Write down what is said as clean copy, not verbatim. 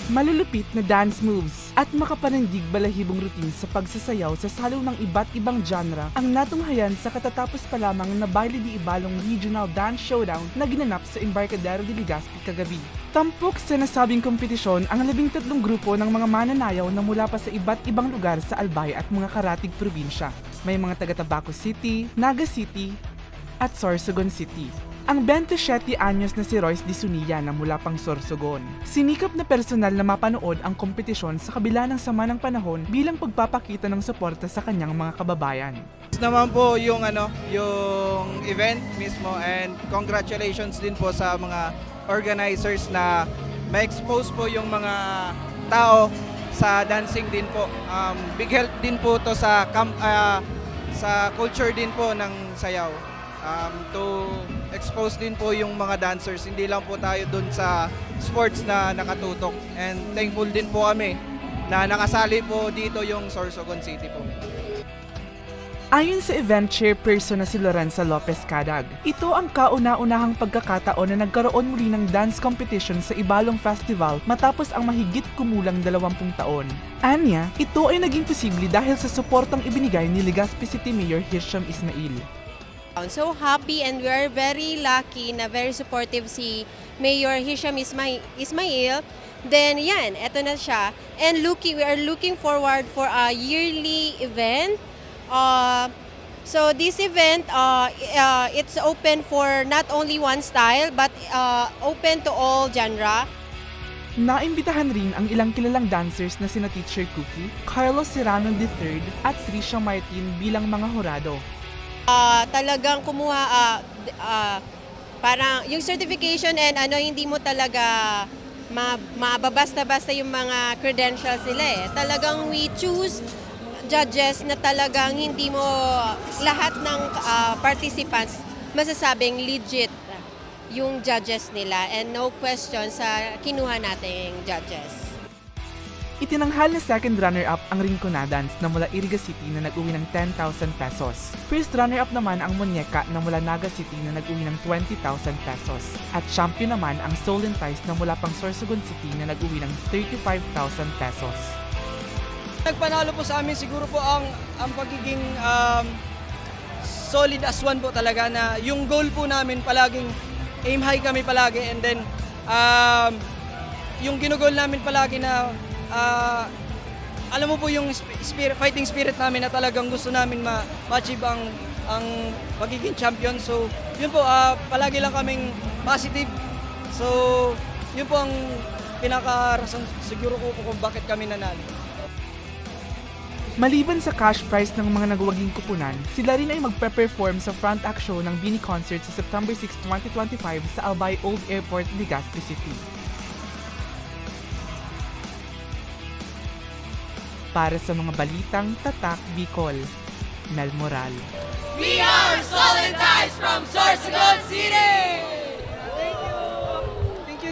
malulupit na dance moves, at makapanindig balahibong routine sa pagsasayaw sa salo ng iba't ibang genre ang natunghayan sa katatapos pa lamang na Baile de Ibalong Regional Dance Showdown na ginanap sa Embarcadero de Legazpi kagabi. Tampok sa nasabing kompetisyon ang 13 grupo ng mga mananayaw na mula pa sa iba't ibang lugar sa Albay at mga karatig probinsya. May mga taga Tabaco City, Naga City, at Sorsogon City. Ang 27 anyos na si Royce Di Zuniga na mula pang Sorsogon. Sinikap na personal na mapanood ang kompetisyon sa kabila ng sama ng panahon bilang pagpapakita ng suporta sa kanyang mga kababayan. Naman po yung yung event mismo, and congratulations din po sa mga organizers na ma-expose po yung mga tao sa dancing din po. Big help din po to sa culture din po ng sayaw. To expose din po yung mga dancers, hindi lang po tayo dun sa sports na nakatutok, and thankful din po kami na nakasali po dito yung Sorsogon City po. Ayon sa event chairperson na si Lorenza Lopez Cadag, ito ang kauna-unahang pagkakataon na nagkaroon muli ng dance competition sa Ibalong Festival matapos ang mahigit kumulang 20 taon. Anya, ito ay naging posible dahil sa suportang ibinigay ni Legazpi City Mayor Hisham Ismail. I'm so happy and we are very lucky na very supportive si Mayor Hisham Ismail. Then yan, eto na siya. And we are looking forward for a yearly event. So this event, it's open for not only one style but open to all genre. Naimbitahan rin ang ilang kilalang dancers na sina Teacher Cookie, Carlos Serrano III at Tricia Martin bilang mga hurado. Talagang kumuha parang yung certification and hindi mo talaga mababasta-basta yung mga credentials nila eh. Talagang we choose judges na talagang hindi mo lahat ng participants masasabing legit yung judges nila, and no question sa kinuha nating judges. Itinanghal na second runner-up ang Rinconadans na mula Iriga City na nag-uwi ng 10,000 pesos. First runner-up naman ang Muñeca na mula Naga City na nag-uwi ng 20,000 pesos. At champion naman ang Soul and Ties na mula pang Sorsogon City na nag-uwi ng 35,000 pesos. Nagpanalo po sa amin siguro po ang pagiging solid as one po talaga, na yung goal po namin palaging aim high kami palagi, and then yung ginugol namin palagi na alam mo po yung fighting spirit namin na talagang gusto namin ma-achieve ang pagiging champion. So yun po, palagi lang kaming positive. So yun po ang pinaka-rason siguro ko kung bakit kami nanalo. Maliban sa cash prize ng mga nagwaging kupunan, sila rin ay magpe-perform sa front act show ng Bini Concert sa September 6, 2025 sa Albay Old Airport, Legazpi City. Para sa mga balitang Tatak Bicol, Mel Moral. We are Soul and Ties from Sorsogon City!